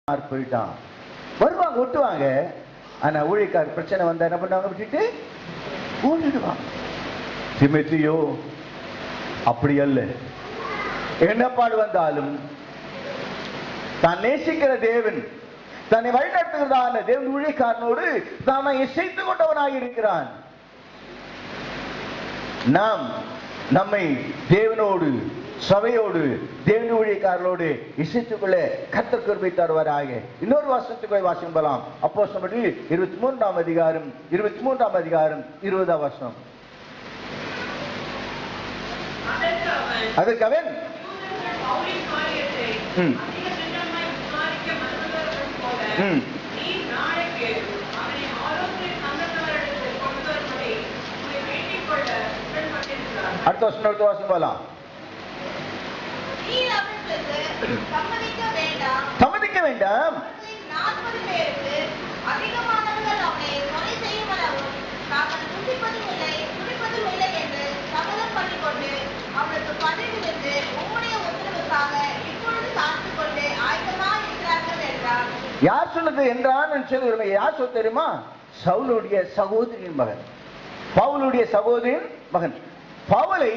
போயிட்டான். வருவாங்க, ஒட்டுவாங்க. ஆனா ஊழியக்கார பிரச்சனை வந்தா என்ன பண்ணுவாங்க, விட்டுட்டு ஓடிடுவாங்க. திமோத்தேயோ அப்படி அல்ல. என்ன பாடு வந்தாலும் தான் நேசிக்கிற தேவன், தன்னை வழிநடத்துகிறதான தேவன் ஊழியக்காரனோடு தான் இசைத்து கொண்டவனாக இருக்கிறான். நாம் நம்மை தேவனோடு, சபையோடு, தேவன் ஊழியக்காரர்களோடு இசைத்துக்குள்ளே கர்த்தர் கிருபை தருவாராக. இன்னொரு வசனத்துக்கு வாசிக்கலாம். அப்போஸ்தலர் 23ஆம் அதிகாரம் 20ஆம் வசனம். அதற்கு அவன் அடுத்த வசனம் வாசிக்கலாம். சம்மதிக்க வேண்டாம். யார் சொன்னது என்றான்? யார் சொல்ல தெரியுமா? சவுலுடைய சகோதரியின் மகன், பவுலுடைய சகோதரியின் மகன். பவுலை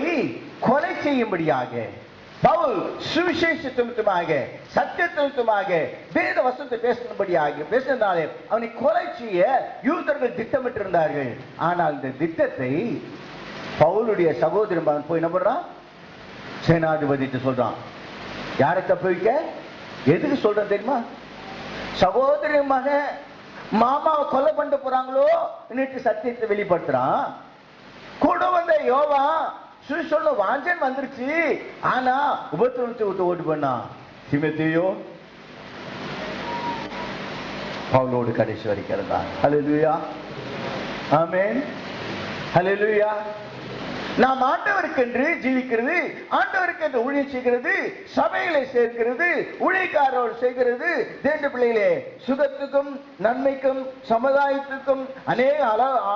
கொலை செய்யும்படியாக, பவுல் சுவிசேஷத்திற்காக, சத்தியத்திற்காக, வேத வசனத்தை பேசினாலே அவனை கொலை செய்ய யூதர்கள் திட்டமிட்டிருந்தார்கள். ஆனால் இந்த திட்டத்தை பவுலுடைய சகோதரி மகன் போய் என்ன பண்றான்? சேனாதிபதிட்டு சொல்றான். யாரை தப்பு வைக்க? எதுக்கு சொல்றேன் தெரியுமா? சகோதரி மகன் மாமாவை கொலை பண்ணிட்டு போறாங்களோ இன்னைக்கு சத்தியத்தை வெளிப்படுத்துறான். கூட வந்த யோவா சொல்ல வாஞ்சன் வந்துருச்சு, ஆனா உபத்திரவத்தை விட்டு ஓட்டு பண்ணா. திமோத்தேயோ பவுலோடு கடைசி வரைக்கும் இருந்தான். ஹல்லேலூயா, ஆமென், ஹல்லேலூயா. நாம் ஆண்டவருக்கென்று ஜீவிக்கிறது, ஆண்டவருக்கென்று ஊழியம் செய்கிறது, சபைகளை சேர்க்கிறது, ஊழியக்காரோடு செய்கிறது, தேவ பிள்ளைகளே சுகத்துக்கும் நன்மைக்கும் சமுதாயத்துக்கும் அநேக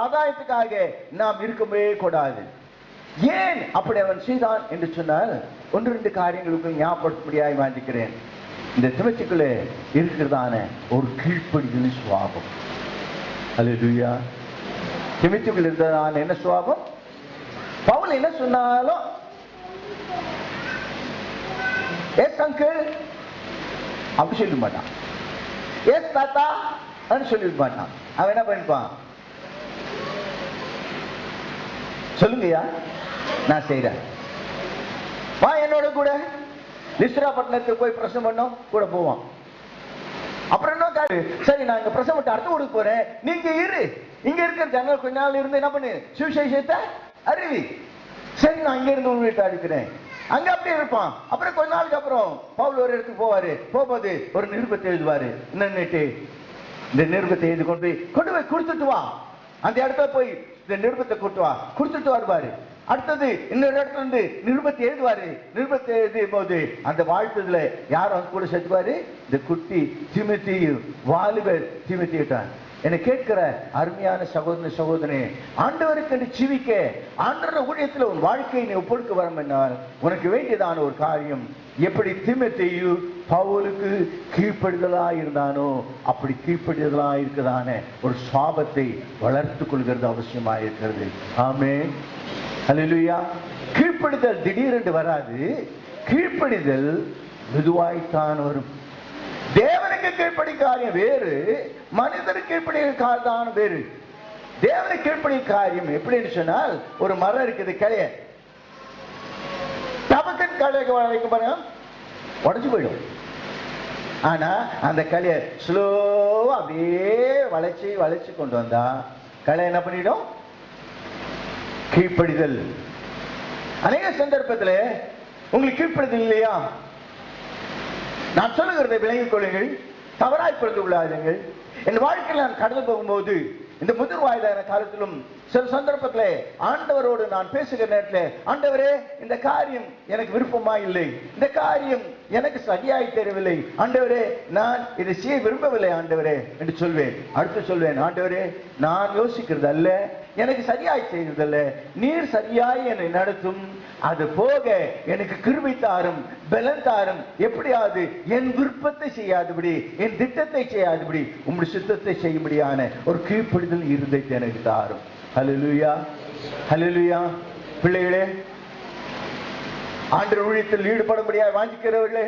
ஆதாயத்துக்காக நாம் இருக்கவே கூடாது. ஏன் அப்படி அவன் செய்தான் என்று சொன்னால், 1-2 காரியங்களுக்கு ஞாபகப்படுத்தும்படியாக வாஞ்சிக்கிறேன். இந்த திமோத்தேயுக்குள்ளே இருக்கிறதான ஒரு கீழ்ப்படிதல் சுவாபம். ஹல்லேலூயா. திமோத்தேயுக்குள்ள இருந்ததான என்ன சுவாபம்? பவுல் என்ன சொன்னாலும் எஸ் அங்கிள் அப்படி சொல்ல மாட்டான், எஸ் தாத்தா சொல்லிட மாட்டான். அவன் என்ன பண்ணிப்பான்? சொல்லுங்கய்யா, நான் செய்றேன், வா என்னோட கூட லிஸ்ரா பட்டணத்துக்கு போய் பிரசங்கம் பண்ணோம், கூட போவான். அப்புறம் என்ன, சரி நான் இங்க பிரசங்கம் பண்ணி அடுத்த ஊருக்கு போறேன், நீங்க இரு, இங்க இருக்கிற ஜனங்கள் கொஞ்ச நாள் இருந்து என்ன பண்ணு, சுவிசேஷத்தை அறிவி. சரி நான் இங்க இருந்து உங்க வீட்டை அடிக்கிறேன், அங்க அப்படியே இருப்பான். அப்புறம் கொஞ்ச நாளுக்கு அப்புறம் பவுல் ஒரு இடத்துக்கு போவாரு, போகும்போது ஒரு நிருபத்தை எழுதுவாரு. என்னன்னுட்டு இந்த நிருபத்தை எழுதி கொண்டு போய் கொடுத்துட்டு வா, அந்த இடத்துல போய் இந்த நிருபத்தை கொடுத்துட்டு வருவாரு. அடுத்தது இன்னொரு இடத்துல இருந்து நிருபத்தை எழுதுவாரு. நிருபத்தை எழுதும் போது அந்த வாழ்த்துதுல யாரும் அவங்க கூட சேர்த்துவாரு, இந்த குட்டி திமோத்தேயு, வாலிபர் திமோத்தேயுதான். என்னை கேட்கிற அருமையான சகோதரனே, ஆண்டவருக்கு ஜீவிக்க, ஆண்டவர் ஊழியத்தில் உன் வாழ்க்கையை நீ ஒப்புடுக்க வரும் என்னால் உனக்கு வேண்டியதான ஒரு காரியம், எப்படி திமோத்தேயு பவுலுக்கு கீழ்ப்படுதலா இருந்தானோ அப்படி கீழ்ப்படுதலா இருக்கிறதான ஒரு சாபத்தை வளர்த்து கொள்கிறது அவசியமாக இருக்கிறது. ஆமென், ஹல்லேலூயா. கீழ்ப்படுதல் திடீரென்று வராது, கீழ்ப்படிதல் மெதுவாய்த்தான் வரும். தேவனுக்கு கீழ்ப்படி காரியம் வேறு, மனிதனுக்கு கீழ்ப்படி காரியம் வேறு. தேவனுக்கு கீழ்ப்படி காரியம் எப்படின்னு சொன்னால், ஒரு மரம் இருக்குது, கிளைய டபக்கன் கிளைய பாருங்க உடஞ்சு போயிடும். ஆனா அந்த கிளைய ஸ்லோவா அப்படியே வளைச்சு கொண்டு வந்தா கிளை என்ன பண்ணிடும்? கீழ்ப்படிதல். அநேக சந்தர்ப்பத்தில் உங்களுக்கு கீழ்ப்படிதல் இல்லையா? நான் சொல்லுகிறதை விளங்கிக் கொள்ளுங்கள், தவறாய் புரிந்து கொள்ளாதீர்கள். என் வாழ்க்கையில் நான் கடந்து போகும்போது இந்த முதிர் வயதான காலத்திலும் சில சந்தர்ப்பத்திலே ஆண்டவரோடு நான் பேசுகிற நேரத்தில், ஆண்டவரே இந்த காரியம் எனக்கு விருப்பமா இல்லை, இந்த காரியம் எனக்கு சரியாய் தெரியவில்லை, ஆண்டவரே நான் இதை செய்ய விரும்பவில்லை ஆண்டவரே என்று சொல்வேன். அடுத்து சொல்வேன், ஆண்டவரே நான் யோசிக்கிறது அல்ல, எனக்கு சரியாய் செய்கிறதல்ல, நீர் சரியாய் என்னை நடத்தும், அது போக எனக்கு கிருபை தாரும், பலன் தாரும், எப்படியாவது என் விருப்பத்தை செய்யாதபடி, என் திட்டத்தை செய்யாதபடி உம்முடைய சித்தத்தை செய்யும்படியான ஒரு கீழ்ப்படிதல் இருந்ததை எனக்கு தாரும். ஹல்லேலூயா, ஹல்லேலூயா. பிள்ளைகளே, ஆண்டவர் ஊழியத்தில் ஈடுபடும்படியாக வாஞ்சிக்கிறவர்களே,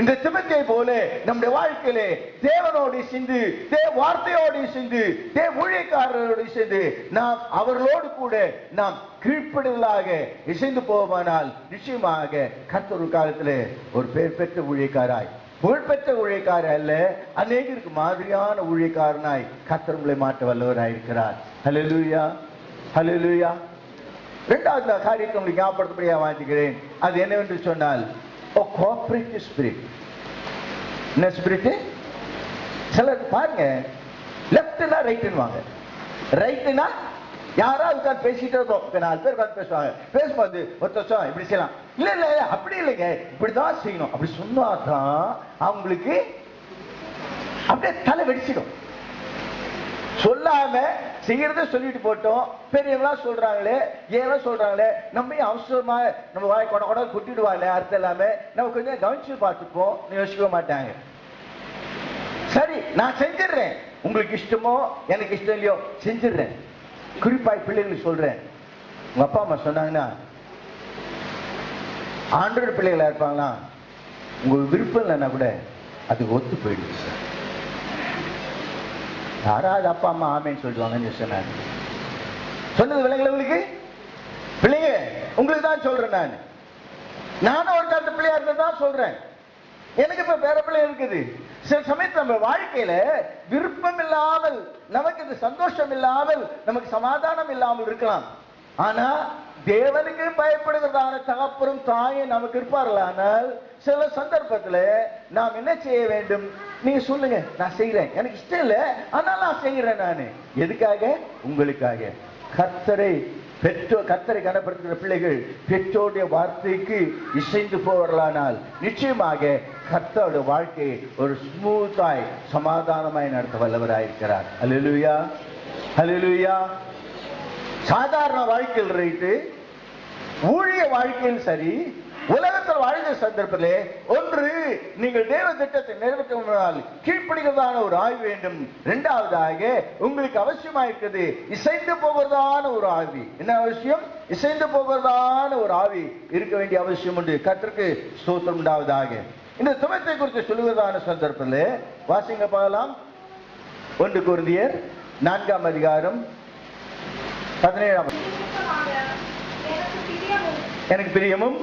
இந்த திமோத்தேயை போல நம்முடைய வாழ்க்கையிலே தேவனோடு சேர்ந்து, தேவ வார்த்தையோடு சேர்ந்து, தேவ ஊழியக்காரரோடு சேர்ந்து நாம் அவர்களோடு கூட நாம் கீழ்ப்படிதலாக இசைந்து போவோமானால் நிச்சயமாக கர்த்தர் ஒரு காலத்திலே ஒரு பேர் பெற்ற ஊழியக்காராய், புகழ்பெற்ற ஊழியக்கார அல்ல, அநேகருக்கு மாதிரியான ஊழியக்காரனாய் கர்த்தர் உங்களை மாற்ற வல்லவராயிருக்கிறார். ஹல்லேலூயா, ஹல்லேலூயா. இரண்டாவது காரியத்தை உங்களுக்கு ஞாபகப்படுத்தபடியாக வாஞ்சிக்கிறேன். அது என்னவென்று சொன்னால், கோஆபரேட்டிவ் ஸ்பிரிட். என்ன ஸ்பிரிட்? சிலர் பாருங்க, லெப்ட்னா ரைட்டுன்னு வாங்க. ரைட்டுனா யாராவது உட்காந்து பேசிட்டு இருக்கோம், 4 பேர் உட்காந்து பேசுவாங்க, பேசும்போது ஒருத்தர் இப்படி செய்யலாம், இல்ல இல்ல அப்படி இல்லைங்க இப்படிதான் செய்யணும், அப்படி சொன்னாதான் அவங்களுக்கு அப்படியே தலை வெடிச்சிடும். சொல்லாம செய்யறத சொல்லிட்டு போட்டோம், பெரியவங்களா சொல்றாங்களே, ஏன் சொல்றாங்களே, நம்ம அவசரமா நம்ம வாய் கொட கொட கொட்டிடுவாங்க, அர்த்தம் இல்லாம நம்ம கொஞ்சம் கவனிச்சு பார்த்துப்போம், யோசிக்க மாட்டாங்க. சரி நான் செஞ்சிடறேன், உங்களுக்கு இஷ்டமோ எனக்கு இஷ்டம் இல்லையோ செஞ்சிடறேன். குறிப்பாய் பிள்ளைகளுக்கு சொல்றேன், உங்க அப்பா அம்மா சொன்னாங்கன்னா, ஆண்டோட பிள்ளைகளா இருப்பாங்களா, உங்களுக்கு விருப்பம் இல்லைன்னா கூட அதுக்கு ஒத்து போயிடுது சார். யாராவது அப்பா அம்மா ஆமேன்னு சொல்லிடுவாங்கன்னு சொன்னாங்க. சொன்னது விலங்குகளுக்கு பிள்ளைங்க உங்களுக்கு தான் சொல்றேன். நானும் ஒரு காலத்து பிள்ளையா இருந்ததான் சொல்றேன். எனக்கு இப்ப வேற பிள்ளை இருக்குது. சில சமயத்தில் நம்ம வாழ்க்கையில விருப்பம் இல்லாமல், நமக்கு இது சந்தோஷம் இல்லாமல், நமக்கு சமாதானம் இல்லாமல் இருக்கலாம். ஆனா தேவனுக்கு பயப்படுகிறதான தகப்பரும் தாயும் நமக்கு இருப்பார்கள். ஆனால் சில சந்தர்ப்பத்தில் நாம் என்ன செய்ய வேண்டும்? நீங்க சொல்லுங்க, நான் செய்கிறேன், எனக்கு இஷ்டம் இல்லை ஆனால் நான் செய்கிறேன். நான் எதுக்காக? உங்களுக்காக. கர்த்தரை கனப்படுத்துகிற பிள்ளைகள் பெற்றோருடைய வார்த்தைக்கு இசைந்து போவர்களானால் நிச்சயமாக கர்த்தருடைய வாழ்க்கையை ஒரு ஸ்மூத்தாய் சமாதானமாய் நடத்த வல்லவராயிருக்கிறார். அல்லேலூயா, அல்லேலூயா. சாதாரண வாழ்க்கையில் ரைட்டு, ஊழிய வாழ்க்கையில் சரி, உலகத்தில் வாழ்ந்த சந்தர்ப்பத்திலே ஒன்று, நீங்கள் தேவ திட்டத்தை நிறைவேற்ற கீழ்ப்படுகிறதான ஒரு ஆய்வு வேண்டும். இரண்டாவதாக உங்களுக்கு அவசியமாயிருக்கிறது இசைந்து போவதான ஒரு ஆவி. என்ன அவசியம்? இசைந்து போவதான ஒரு ஆவி இருக்க வேண்டிய அவசியம் உண்டு. கர்த்தருக்கு ஸ்தோத்திரம் உண்டாவதாக. இந்த திமோத்தேயை குறித்து சொல்லுவதான சந்தர்ப்பத்தில் வாசிங்க பார்க்கலாம். 1 கொரிந்தியர் 4ஆம் அதிகாரம் 17ஆம். எனக்கு பிரியமும்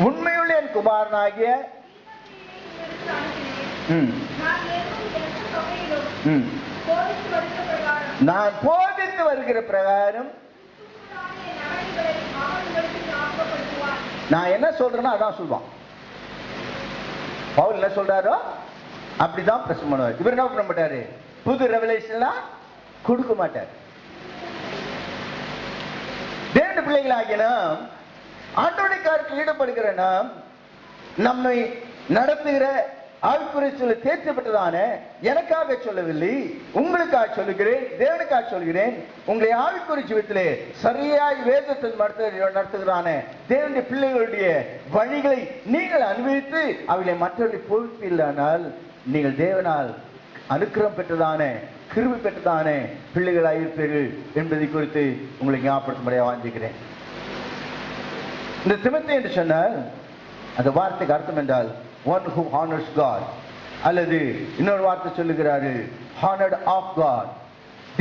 உண்மையுள்ள என் குமாரனாகிய நான் போதித்து வருகிற பிரகாரம் நான் என்ன சொல்றேன்னா அதான் சொல்லுவான். பவுல் என்ன சொல்றாரோ அப்படிதான் பிரசங்கம் பண்ணுவார். இவர் என்ன பண்ண மாட்டாரு? புது ரெவலேஷன்லாம் கொடுக்க மாட்டார். தேவனுடைய பிள்ளைகளாகிய நாம், ஆண்டவருடைய காரியத்தில் ஈடுபடுகிற நாம், நம்மை நடத்துகிற ஆவிக்குரிய தேர்ச்சி பெற்றதான எனக்காக சொல்லவில்லை, உங்களுக்காக சொல்லுகிறேன், தேவனுக்காக சொல்கிறேன். உங்களை ஆவிக்குரிய ஜீவிதத்திலே சரியாய் வேதத்தை நடத்துகிறான தேவனுடைய பிள்ளைகளுடைய வழிகளை நீங்கள் அனுபவித்து அவைகளை மற்றவர்களை பொறுப்பில்லைனால் நீங்கள் தேவனால் அனுக்கிரகம் பெற்றதான கிருபை பெற்றதான பிள்ளைகளாயிருப்பீர்கள் என்பதை குறித்து உங்களை ஞாபகப்படுத்தும்படியாக வாஞ்சிக்கிறேன். இந்த திமோத்தேயு என்று சொன்னால் அந்த வார்த்தைக்கு அர்த்தம் என்றால் one who honors God, அல்லது இன்னொரு வார்த்தை சொல்லுகிறாரு honored of God.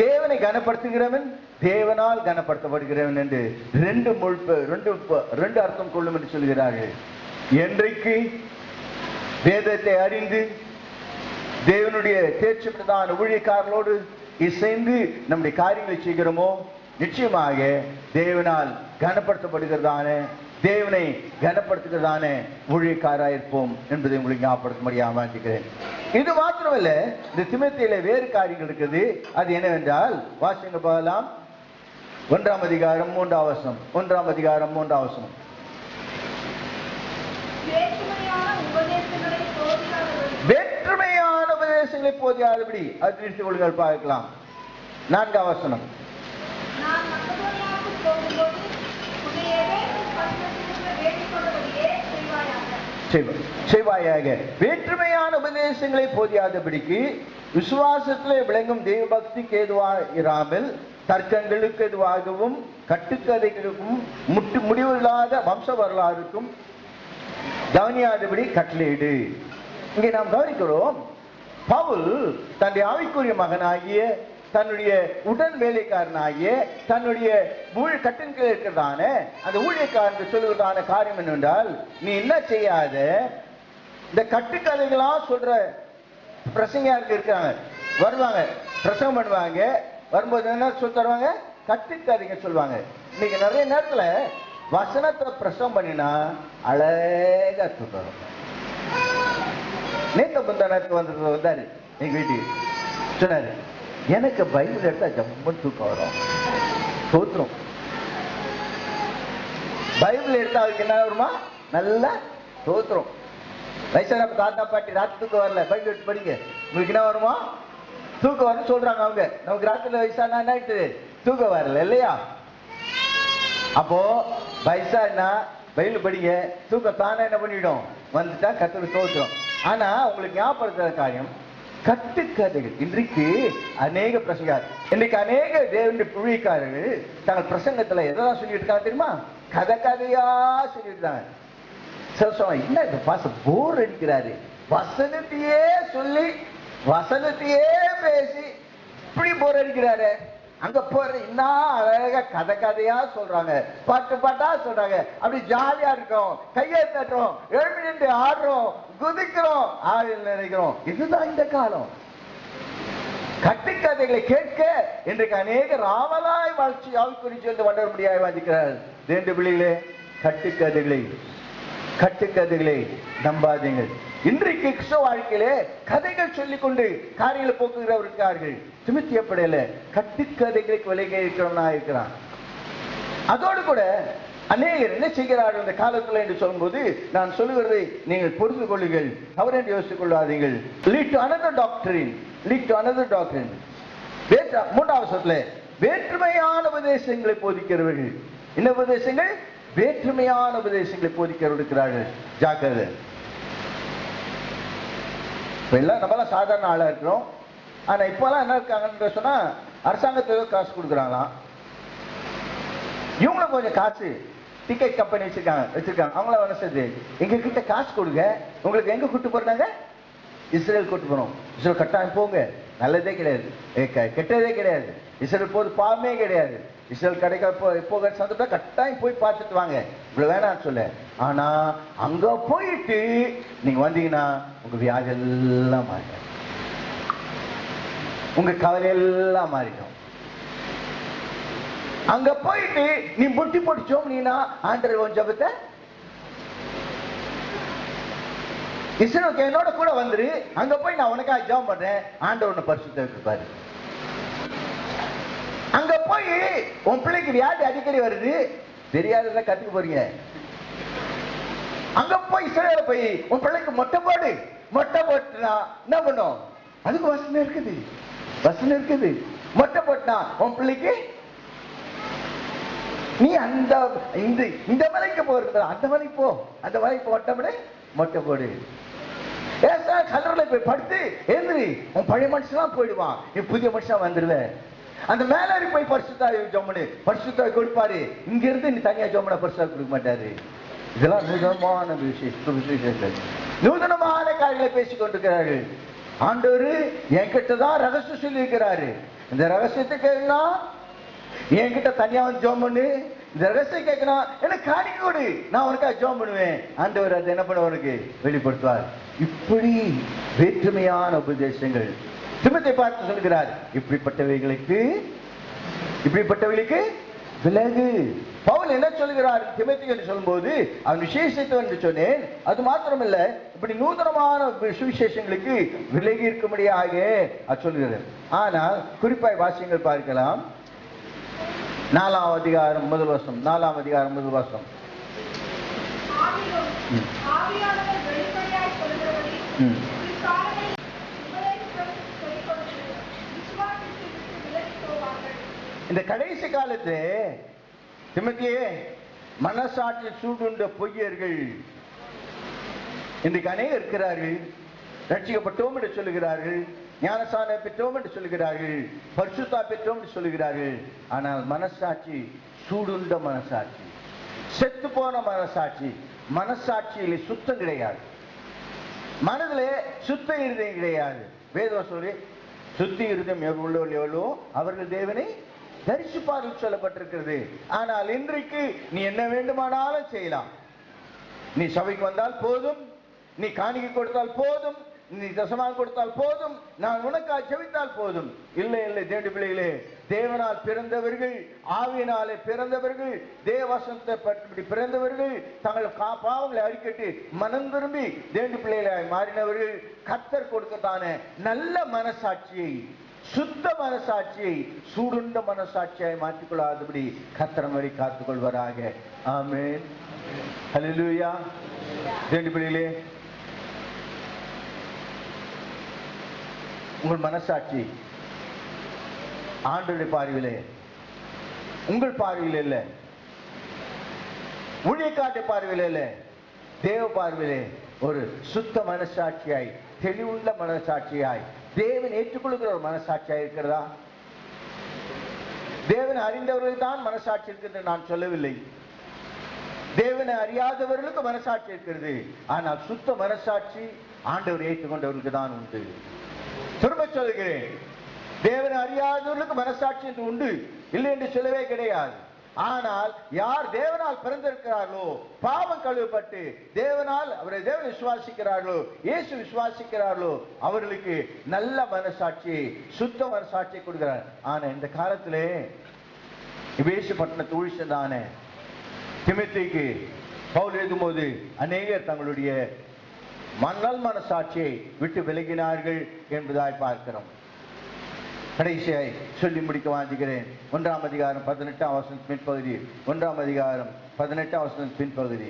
தேவனை கனப்படுத்துகிறவன் தேவனால் கனப்படுத்தப்படுகிறவன் என்று ரெண்டு அர்த்தம் கொள்ளும் என்று சொல்கிறார்கள். என்றைக்கு வேதத்தை அறிந்து தேவனுடைய தேர்ச்சி பெற்றதான ஊழியக்காரர்களோடு இசைந்து நம்முடைய காரியங்களை செய்கிறோமோ நிச்சயமாக தேவனால் கனப்படுத்தப்படுகிறதான தேவனை கனப்படுத்துகிறதான ஊழியக்காராயிருப்போம் என்பதை உங்களுக்கு ஞாபகப்படுத்த வாஞ்சிக்கிறேன். இது மாத்திரமல்ல, இந்த தீமோத்தேயுல வேறு காரியங்கள் இருக்குது. அது என்னவென்றால், வாசிங்க பார்க்கலாம். 1ஆம் அதிகாரம் 3ஆம் வசனம். 1ஆம் அதிகாரம் 3ஆம் வசனம். வேற்றுமையான உபதேசங்களை போதியாதபடி அது நிறுத்திக் கொள்ளுங்கள். பார்க்கலாம். 4ஆம் வசனம். செய்வாயாக. வேற்றுமையான உபதேசங்களை போதியாதபடிக்கு விசுவாசத்திலே விளங்கும் தெய்வ பக்திக்கு ஏதுவாயிராமல் தர்க்கங்களுக்கு எதுவாகவும் கட்டுக்கதைகளுக்கும் முடிவில்லாத வம்ச வரலாறுக்கும் கவனியாதபடி கட்டளையிடு. இங்கே நாம் கவனிக்கிறோம், பவுல் தன்னுடைய ஆவிக்குரிய மகனாகிய, தன்னுடைய உடன் வேலைக்காரனாகிய, தன்னுடைய கட்டின்கள் இருக்கிறதான அந்த ஊழியக்காரன் சொல்லுவதான காரியம் என்னவென்றால், நீ என்ன செய்யாத, இந்த கட்டுக்கதைகளா சொல்ற பிரசங்கியாருக்கு இருக்காங்க, வருவாங்க, பிரசங்கம் பண்ணுவாங்க, வரும்போது என்ன சொல்லி தருவாங்க, கட்டுக்கதைங்க சொல்லுவாங்க. இன்னைக்கு நிறைய நேரத்துல வசனத்தை பிரசவம் பண்ணினா அழகா தூக்கம். நேற்று முந்தானத்து வந்தாரு எங்க வீட்டுக்கு, சொன்னாரு, எனக்கு பைபிள் எடுத்தா ஜம்மன் தூக்கம் வரும், தோத்துரும். பைபிள் எடுத்தா அவருக்கு என்ன வருமா, நல்லா தோத்துரும். வயசான தாத்தா பாட்டி ராத்திரி தூக்கம் வரல, பைபிள் எடுத்து படிங்க, உங்களுக்கு என்ன வருமா, தூக்கம் வரும்னு சொல்றாங்க அவங்க. நமக்கு ராத்திரில வயசானா என்ன ஆயிட்டு, தூக்கம் வரல இல்லையா? அப்போ வயசானா பைபிள் படிங்க, தூக்கம் தானே என்ன பண்ணிடும், வந்துட்டா கர்த்தருக்கு தோத்துரும். ஆனா உங்களுக்கு ஞாபகப்படுத்துற காரியம், கட்டுக்கதைகள். இன்றைக்கு அநேக பிரசங்கர், இன்றைக்கு அநேக தேவனுடைய புழிக்காரர்கள் தங்கள் பிரசங்கத்துல எதான் சொல்லிட்டு இருக்காங்க தெரியுமா, கதையா சொல்லிட்டு இருக்காங்க. என்ன இந்த பாச போர் அடிக்கிறாரு, வசனத்தையே சொல்லி வசனத்தையே பேசி இப்படி போர் அடிக்கிறாரு. அங்க போற இன்னும் அழகா கதையா சொல்றாங்க, பாட்டா சொல்றாங்க, அப்படி ஜாலியா இருக்கும், கையை தட்டுறோம், எழுப்பி நின்று ஆடுறோம், குதிக்கிறோம், ஆளில் நினைக்கிறோம். இதுதான் இந்த காலம். கட்டுக்கதைகளை கேட்க இன்றைக்கு அநேக ராமலாய் வாழ்ச்சி ஆவிக்குறி சொல்லி வளர முடியாது வாதிக்கிறார். ரெண்டு பிள்ளைகளே, கட்டுக்கதைகளை நம்பாதீங்கள். இன்றைக்கு கிறிஸ்தவ வாழ்க்கையிலே கதைகள் சொல்லிக் கொண்டு காரியங்களை போக்குகிறவர்கள் திமித்தியப்படையில கட்டுக்கதைகளுக்கு விலகி இருக்கிறவனா இருக்கிறான். அதோடு கூட அநேகர் என்ன செய்கிறார்கள் இந்த காலத்துல என்று சொல்லும்போது, நான் சொல்லுகிறதை நீங்கள் புரிந்து கொள்ளுங்கள், தவறென்று யோசித்துக் கொள்ளாதீர்கள். Lead to another doctrine. 3ஆம் வசனத்துல வேற்றுமையான உபதேசங்களை போதிக்கிறவர்கள். என்ன உபதேசங்கள்? வேற்றுமையான உபதேசங்களை போதிக்கிறார்கள். ஜாக்கிரதை. எல்லாம் நம்மளாம் சாதாரண ஆளா இருக்கிறோம். ஆனா இப்பெல்லாம் என்ன இருக்காங்கன்னு சொன்னா, அரசாங்கத்துக்கு காசு கொடுக்குறாங்களாம், இவங்களும் கொஞ்சம் காசு டிக்கெட் கம்பெனி வச்சிருக்காங்க. அவங்கள என்ன செய்யுது, எங்க கிட்ட காசு கொடுங்க, உங்களுக்கு எங்க கூட்டு போறாங்க, இஸ்ரேல் கூட்டு போறோம். இஸ்ரேல் கட்டாயம் போங்க, நல்லதே கிடையாது, கெட்டதே கிடையாது. இஸ்ரேல் போது பாவமே கிடையாது. இஸ்ரேல் கடைக்க போக சந்தோஷா கட்டாயம் போய் பார்த்துட்டு வாங்க, இவ்வளவு வேணாம்னு சொல்ல. ஆனா அங்க போயிட்டு நீங்க வந்தீங்கன்னா உங்க வியாதி எல்லாம் மாறிடும், உங்க கவலை எல்லாம் மாறிடும். அங்க போயிட்டு நீ முட்டி போட்டுச்சோம் நீனா ஆண்டவர் ஜபத்தை இஸ்ரேலுக்கு என்னோட கூட வந்துரு, அங்க போய் நான் உனக்காக ஜெபம் பண்றேன், ஆண்டவர் உன்னை பரிசுத்த வைப்பாரு. அங்க போய் உன் பிள்ளைக்கு வியாதி அடிக்கடி வருது, தெரியாதத கத்துக்க போறீங்க. அங்க போய் இஸ்ரேல போய் உன் பிள்ளைக்கு மொட்டை போட்டுனா என்ன பண்ணும், அதுக்கு வசனம் இருக்குது. மொட்டை போட்டுனா உன் பிள்ளைக்கு நீ இந்த மலைக்கு போறது, அந்த மலைக்கு மொட்டை போடு. கல்லறையில போய் படுத்து எழுந்திரி, உன் பழைய மனுஷன் போயிடுவான், நீ புதிய மனுஷன் வந்துடுவேன். அந்த மேலாரி போய் பரிசுத்தாய் ஜோமனு பரிசுத்தாய் கொடுப்பாரு, இங்க இருந்து நீ தனியா ஜோமனை பரிசுத்தாய் கொடுக்க மாட்டாரு. இதெல்லாம் நூதனமான விசேஷங்கள், நூதனமான காரியங்களை பேசிக் கொண்டிருக்கிறார்கள். ஆண்டவர் என்கிட்டதான் ரகசியம் சொல்லி இருக்கிறாரு. இந்த ரகசியத்தை கேட்கலாம், என்கிட்ட தனியா வந்து ஜோம் பண்ணு, இந்த ரகசியம் கேட்கணும், எனக்கு காணிக்க கொடு, நான் உனக்காக ஜோம் பண்ணுவேன். ஆண்டவர் அதை என்ன பண்ண உனக்கு வெளிப்படுத்துவார். இப்படி வேற்றுமையான உபதேசங்கள் தீமோத்தேயுவை பார்த்து சொல்கிறார், இப்படிப்பட்டவைகளுக்கு விலகு. பவுல் என்ன சொல்கிறார் தீமோத்தேயுக்கு என்று சொல்லும்போது, அவன் விசேஷித்தவன் என்று சொன்னேன். அது மாத்திரமல்ல, இப்படி நூதனமான சுவிசேஷங்களுக்கு விலகி இருக்கும்படியாக அது சொல்கிறது. ஆனால் குறிப்பாய் வாசியங்கள் பார்க்கலாம். 4ஆம் அதிகாரம் முதல் வசனம். 4ஆம் அதிகாரம் முதல் வசனம். இந்த கடைசி காலத்து தீமோத்தேயே, மனசாட்சி சூடுண்ட பொய்யர்கள் இன்றைக்கு அநேகர் இருக்கிறார்கள். ரட்சிக்கப்பட்டோம் என்று சொல்லுகிறார்கள், ஞானஸ்நானம் பெற்றோம் என்று சொல்லுகிறார்கள், பரிசுத்தா பெற்றோம் என்று சொல்லுகிறார்கள். ஆனால் மனசாட்சி சூடுண்ட மனசாட்சி, செத்து போன மனசாட்சி, மனசாட்சியிலே சுத்தம் கிடையாது, மனதிலே சுத்த இருதயம் கிடையாது. வேதம் சொல்லி சுத்தி இருதயம் எவ்வளோ அவர்கள் தேவனை தரிசிப்பார்கள் சொல்லப்பட்டிருக்கிறது. ஆனால் இன்றைக்கு நீ என்ன வேண்டுமானாலும் செய்யலாம். நீ சபைக்கு வந்தால் போதும், நீ காணிக்கை கொடுத்தால் போதும், நீ தசமாக கொடுத்தால் போதும், நான் உனக்காக ஜெபித்தால் போதும். இல்லை இல்லை தேவனுடைய பிள்ளைகளே, தேவனால் பிறந்தவர்கள், ஆவியினாலே பிறந்தவர்கள், தேவவசனத்தை பற்றி பிறந்தவர்கள், தங்கள் பாவங்களை அறிக்கட்டு மனம் திரும்பி தேவனுடைய பிள்ளைகளாய் மாறினவர்கள் கர்த்தர் கொடுக்கத்தான நல்ல மனசாட்சியை, சுத்த மனசாட்சியை சூடுண்ட மனசாட்சியாய் மாற்றிக்கொள்ளாதபடி கர்த்தர் வரை காத்துக் கொள்வாராக. ஆமென். ஹல்லேலூயா. தேவனுடைய பிள்ளைகளே, உங்கள் மனசாட்சி ஆண்டவருடைய பார்வையிலே, உங்கள் பார்வையில் இல்லை, ஊழியக்காரருடைய பார்வையில் இல்லை, தேவ பார்வையிலே ஒரு சுத்த மனசாட்சியாய், தெளிவுள்ள மனசாட்சியாய், தேவன் ஏற்றுக்கொள்கிற ஒரு மனசாட்சியாய் இருக்கிறதா? தேவனை அறிந்தவர்கள் தான் மனசாட்சி இருக்கிறது நான் சொல்லவில்லை. தேவனை அறியாதவர்களுக்கு மனசாட்சி இருக்கிறது. ஆனால் சுத்த மனசாட்சி ஆண்டவர் ஏற்றுக்கொண்டவர்களுக்கு தான் உண்டு. திரும்ப சொல்கிறேன், தேவனை அறியாதவர்களுக்கு மனசாட்சி என்று உண்டு, இல்லை என்று சொல்லவே கிடையாது. ஆனால் யார் தேவனால் பிறந்திருக்கிறார்களோ, பாவம் கழுவப்பட்டு தேவனால் அவரை தேவன் விசுவாசிக்கிறார்களோ, இயேசு விசுவாசிக்கிறார்களோ, அவர்களுக்கு நல்ல மனசாட்சி, சுத்த மனசாட்சியை கொடுக்கிறார். ஆனா இந்த காலத்திலே இயேசு பட்டணத்து ஊழியதான தீமோத்தேயுக்கு பவுல் எழுதும்போது அநேகர் தங்களுடைய நல் மனசாட்சியை விட்டு விலகினார்கள் என்பதாய் பார்க்கிறோம். கடைசியாய் சொல்லி முடிக்க வாஞ்சுகிறேன். 1ஆம் அதிகாரம் 18ஆம் வசனத்தின் பின்பகுதி. 1ஆம் அதிகாரம் 18ஆம் வசனத்தின் பின்பகுதி.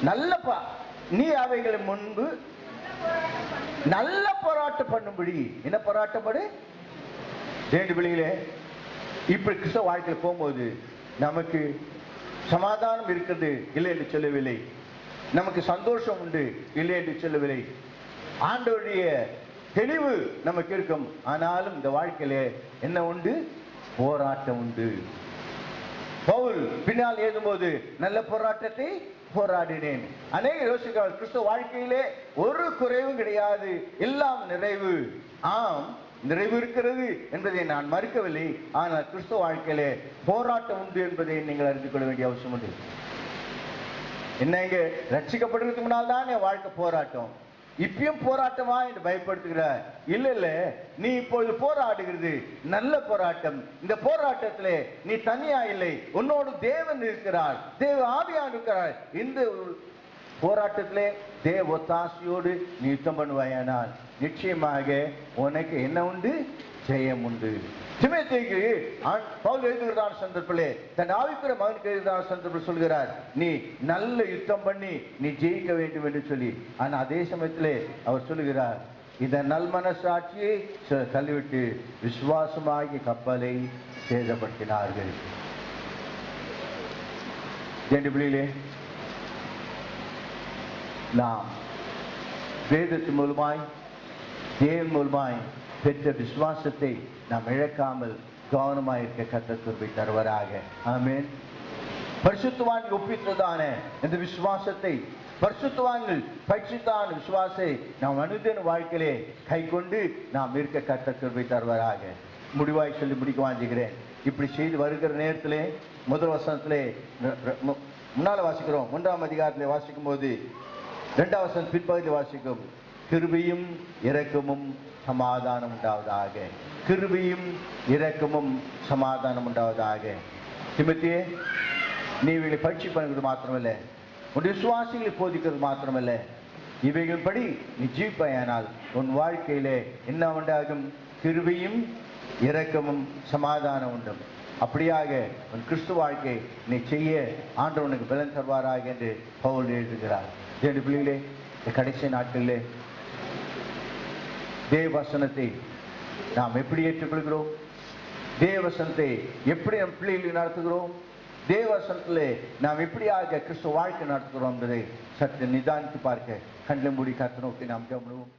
நல்லப்பா, நீ அவைகளை முன்பு நல்ல போராட்டம் பண்ணும்படி. என்ன போராட்டம் படு? தேவனுடைய பிள்ளைகளே, இப்படி கிறிஸ்தவ வாழ்க்கையில் போகும்போது நமக்கு சமாதானம் இருக்கிறது இல்லை என்று சொல்லவில்லை, நமக்கு சந்தோஷம் உண்டு இல்லை என்று சொல்லவில்லை, ஆண்டவருடைய தெளிவு நமக்கு இருக்கும். ஆனாலும் இந்த வாழ்க்கையிலே என்ன உண்டு? போராட்டம் உண்டு. பவுல் பின்னால் எழுதும்போது நல்ல போராட்டத்தை போராடினேன். அநேக யோசிக்கிறார், கிறிஸ்தவ வாழ்க்கையிலே ஒரு குறைவும் கிடையாது, எல்லாம் நிறைவு. ஆம், நிறைவு இருக்கிறது என்பதை நான் மறுக்கவில்லை. ஆனால் கிறிஸ்தவ வாழ்க்கையிலே போராட்டம் உண்டு என்பதை நீங்கள் அறிந்து கொள்ள வேண்டிய அவசியம் உண்டு. என்ன, இங்க ரட்சிக்கப்படுறதுக்கு முன்னால் தான் என் வாழ்க்கை போராட்டம், இப்பயும் போராட்டமா என்று பயப்படுத்துகிறார். இல்ல இல்ல, நீ இப்பொழுது போராடுகிறது நல்ல போராட்டம். இந்த போராட்டத்திலே நீ தனியா இல்லை, உன்னோடு தேவன் இருக்கிறார், தேவ ஆவியானவர் இருக்கிறார். இந்த போராட்டத்திலே தேவ ஒத்தாசையோடு நீ யுத்தம் பண்ணுவாயானால் நிச்சயமாக உனக்கு என்ன உண்டு? ஜெயம் உண்டு. தீமோத்தேயுக்கு பவுல் எழுதுகிறதான சந்தர்ப்பத்திலே, தன் ஆவிக்குரிய மகனுக்கு எழுதுகிறதான சந்தர்ப்பத்தில் சொல்கிறார், நீ நல்ல யுத்தம் பண்ணி நீ ஜெயிக்க வேண்டும் என்று சொல்லி. ஆனால் அதே சமயத்திலே அவர் சொல்லுகிறார், இந்த நல்மனசாட்சியை தள்ளிவிட்டு விசுவாசமாகிய கப்பலை சேதப்படுத்தினார்கள். பிள்ளைகளே, நாம் வேதத்தின் மூலமாய் தேவன் மூலமாய் பெற்ற விசுவாசத்தை நாம் இழக்காமல் கவனமாக இருக்க கர்த்தர் கிருபை தருவாராக. ஆமென். பரிசுத்தவான்கள் ஒப்பித்ததான இந்த விசுவாசத்தை, பரிசுத்தவான்கள் பயிற்சித்தான விசுவாசத்தை நாம் அனுதின வாழ்க்கையிலே கை கொண்டு நாம் இருக்க கர்த்தர் கிருபை தருவாராக. முடிவாய் சொல்லி முடிக்க வாஞ்சுகிறேன். இப்படி செய்து வருகிற நேரத்திலே முதல் வசனத்திலே முன்னால வாசிக்கிறோம். 1ஆம் அதிகாரத்திலே வாசிக்கும் போது 2ஆம் வசனம் பிற்பகுதியில் வாசிக்கும், கிருபையும் இரக்கமும் சமாதானம் உண்டாவதாக. கிருபையும் இரக்கமும் சமாதானம் உண்டாவதாக. திமோத்தேயே, நீ இவைகளை பயிற்சி பண்ணுறது மாத்திரமல்ல, உன் விசுவாசிகளை போதிக்கிறது மாத்திரமல்ல, இவைகள் படி நீ ஜீவிப்பாயானால் உன் வாழ்க்கையிலே என்ன உண்டாகும்? கிருபையும் இரக்கமும் சமாதானம் உண்டும். அப்படியாக உன் கிறிஸ்து வாழ்க்கை நீ செய்ய ஆண்டவனுக்கு பலன் தருவாராக என்று பவுல் எழுதுகிறார். தேவனுடைய பிள்ளைகளே, இந்த கடைசி நாட்களிலே தேவ வசனத்தை நாம் எப்படி ஏற்றுக்கொள்கிறோம்? தேவ வசனத்தை எப்படி நம் பிள்ளைகளை நடத்துகிறோம்? தேவ வசனத்திலே நாம் எப்படியாக கிறிஸ்துவ வாழ்க்கை நடத்துகிறோம் என்பதை சற்று நிதானித்து பார்க்க கண்களை மூடி கர்த்தரை நோக்கி நாம் ஜெபம் பண்ணுவோம்.